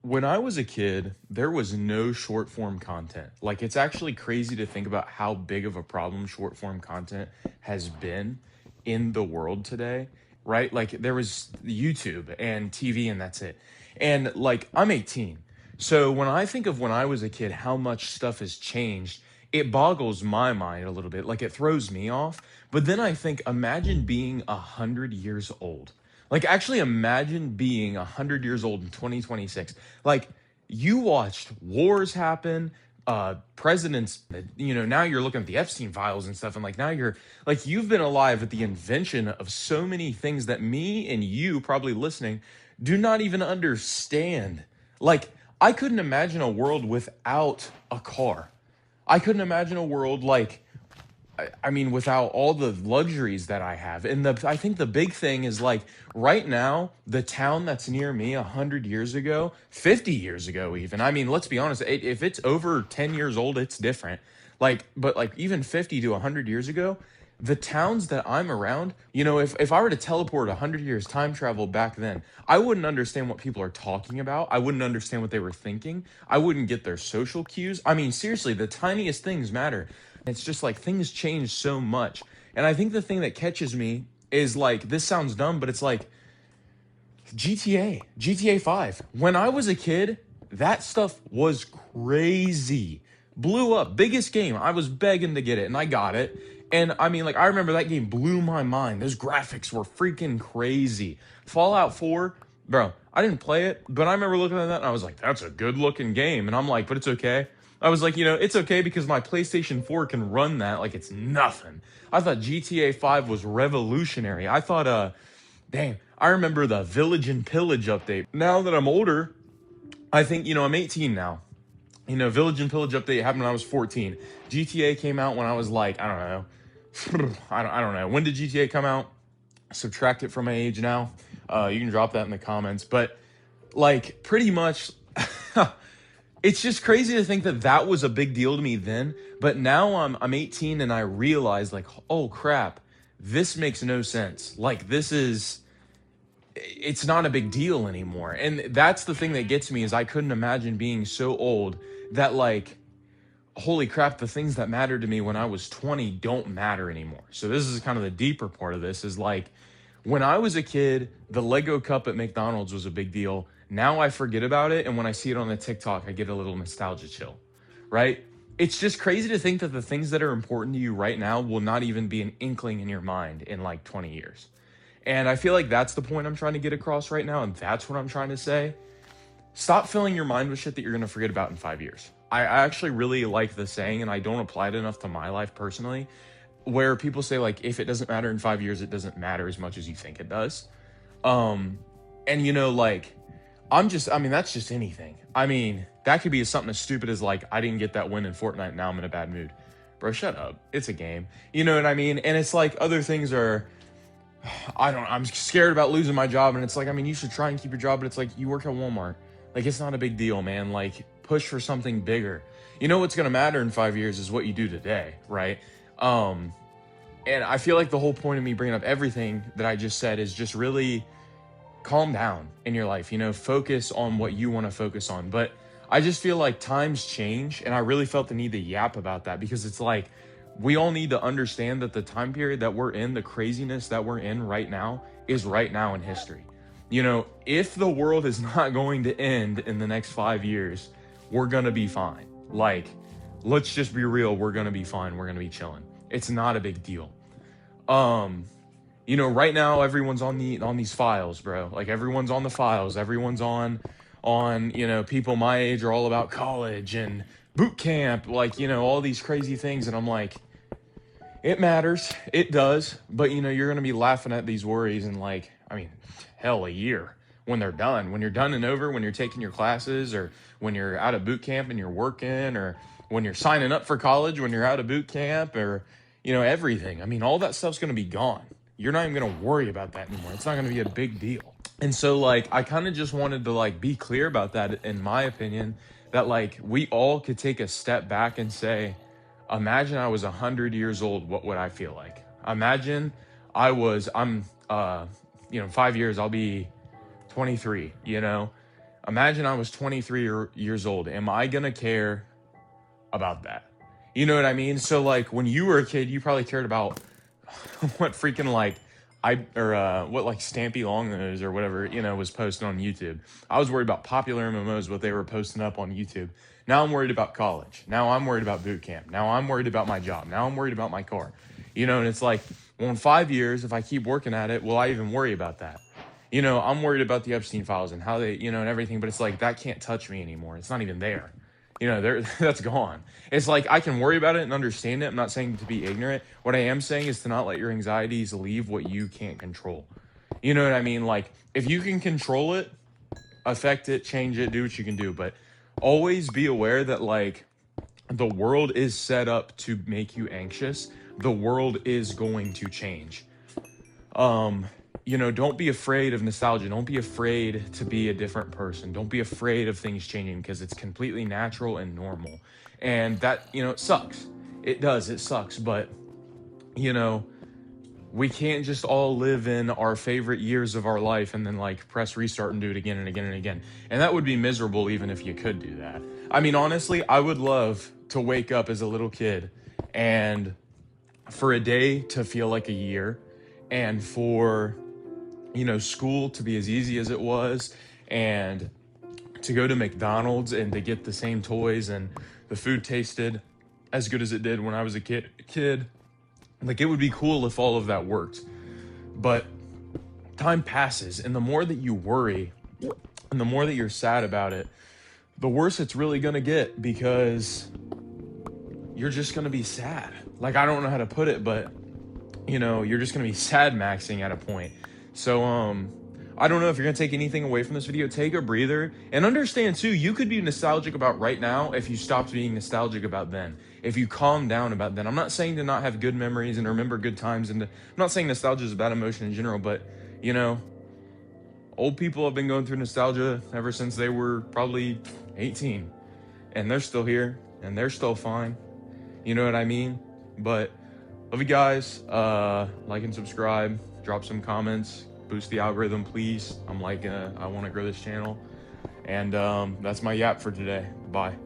When I was a kid, there was no short form content. Like, it's actually crazy to think about how big of a problem short form content has been in the world today, right? Like, there was YouTube and TV, and that's it. And, like, I'm 18. So, when I think of when I was a kid, how much stuff has changed, it boggles my mind a little bit. Like, it throws me off. But then I think, imagine being 100 years old. Like, actually imagine being 100 years old in 2026. Like, you watched wars happen, presidents, now you're looking at the Epstein files and stuff, and like now you're like you've been alive at the invention of so many things that me and you probably listening do not even understand. Like, I couldn't imagine a world without a car. I couldn't imagine a world like I mean, without all the luxuries that I have. And I think the big thing is like right now, the town that's near me 100 years ago, 50 years ago, even. I mean, let's be honest, if it's over 10 years old, it's different. Like, but like even 50 to 100 years ago, the towns that I'm around, if I were to teleport 100 years time travel back then, I wouldn't understand what people are talking about. I wouldn't understand what they were thinking. I wouldn't get their social cues. I mean, seriously, the tiniest things matter. It's just like things change so much. And I think the thing that catches me is like, this sounds dumb, but it's like GTA 5. When I was a kid, that stuff was crazy. Blew up, biggest game. I was begging to get it and I got it. And I mean, like, I remember that game blew my mind. Those graphics were freaking crazy. Fallout 4, bro, I didn't play it, but I remember looking at that and I was like, that's a good looking game. And I'm like, but it's okay. I was like, it's okay because my PlayStation 4 can run that like it's nothing. I thought GTA 5 was revolutionary. I thought, dang, I remember the Village and Pillage update. Now that I'm older, I think, I'm 18 now. Village and Pillage update happened when I was 14. GTA came out when I was like, I don't know. I don't know. When did GTA come out? Subtract it from my age now. You can drop that in the comments. But, like, pretty much, it's just crazy to think that that was a big deal to me then. But now I'm 18 and I realize, like, oh, crap. This makes no sense. Like, it's not a big deal anymore. And that's the thing that gets me is I couldn't imagine being so old that like, holy crap, the things that mattered to me when I was 20 don't matter anymore. So this is kind of the deeper part of this is like, when I was a kid, the Lego cup at McDonald's was a big deal. Now I forget about it. And when I see it on the TikTok, I get a little nostalgia chill, right? It's just crazy to think that the things that are important to you right now will not even be an inkling in your mind in like 20 years. And I feel like that's the point I'm trying to get across right now. And that's what I'm trying to say. Stop filling your mind with shit that you're going to forget about in 5 years. I actually really like the saying, and I don't apply it enough to my life personally, where people say, like, if it doesn't matter in 5 years, it doesn't matter as much as you think it does. And, like, I mean, that's just anything. I mean, that could be something as stupid as, like, I didn't get that win in Fortnite, now I'm in a bad mood. Bro, shut up. It's a game. You know what I mean? And it's like other things are, I'm scared about losing my job. And it's like, I mean, you should try and keep your job, but it's like, you work at Walmart. Like, it's not a big deal, man. Like, push for something bigger. What's going to matter in 5 years is what you do today, right? And I feel like the whole point of me bringing up everything that I just said is just really calm down in your life, focus on what you want to focus on. But I just feel like times change, and I really felt the need to yap about that because it's like, we all need to understand that the time period that we're in, the craziness that we're in right now, is right now in history. If the world is not going to end in the next 5 years, we're going to be fine. Like, let's just be real. We're going to be fine. We're going to be chilling. It's not a big deal. Right now everyone's on these files, bro. Like, everyone's on the files. Everyone's on, people my age are all about college and boot camp, like, all these crazy things. And I'm like, it matters. It does. But, you're going to be laughing at these worries in like, I mean, hell, a year when they're done. When you're done and over, when you're taking your classes, or when you're out of boot camp and you're working, or when you're signing up for college, when you're out of boot camp, or, everything. I mean, all that stuff's going to be gone. You're not even going to worry about that anymore. It's not going to be a big deal. And so, like, I kind of just wanted to, like, be clear about that, in my opinion, that, like, we all could take a step back and say, imagine I was 100 years old, what would I feel like? Imagine I'm 5 years, I'll be 23, Imagine I was 23 years old. Am I gonna care about that? You know what I mean? So like when you were a kid, you probably cared about what freaking like what like Stampy Longnose or whatever, was posted on YouTube. I was worried about popular MMOs, what they were posting up on YouTube. Now I'm worried about college. Now I'm worried about boot camp. Now I'm worried about my job. Now I'm worried about my car. And it's like, well, in 5 years, if I keep working at it, will I even worry about that? I'm worried about the Epstein files and how they, and everything, but it's like, that can't touch me anymore. It's not even there. That's gone. It's like, I can worry about it and understand it. I'm not saying to be ignorant. What I am saying is to not let your anxieties leave what you can't control. You know what I mean? Like, if you can control it, affect it, change it, do what you can do. But always be aware that, like, the world is set up to make you anxious. The world is going to change. Don't be afraid of nostalgia. Don't be afraid to be a different person. Don't be afraid of things changing, because it's completely natural and normal. And that, it sucks. It does. It sucks. But, we can't just all live in our favorite years of our life and then like press restart and do it again and again and again. And that would be miserable even if you could do that. I mean, honestly, I would love to wake up as a little kid and for a day to feel like a year, and for school to be as easy as it was, and to go to McDonald's and to get the same toys and the food tasted as good as it did when I was a kid. Like, it would be cool if all of that worked. But time passes, and the more that you worry and the more that you're sad about it, the worse it's really going to get, because you're just going to be sad. Like, I don't know how to put it, but you're just going to be sad maxing at a point. So, I don't know if you're going to take anything away from this video. Take a breather and understand too, you could be nostalgic about right now if you stopped being nostalgic about then. If you calm down about then. I'm not saying to not have good memories and remember good times, and I'm not saying nostalgia is a bad emotion in general, but old people have been going through nostalgia ever since they were probably 18, and they're still here and they're still fine. You know what I mean? But love you guys. Like and subscribe, drop some comments, boost the algorithm, please. I want to grow this channel. And that's my yap for today. Bye.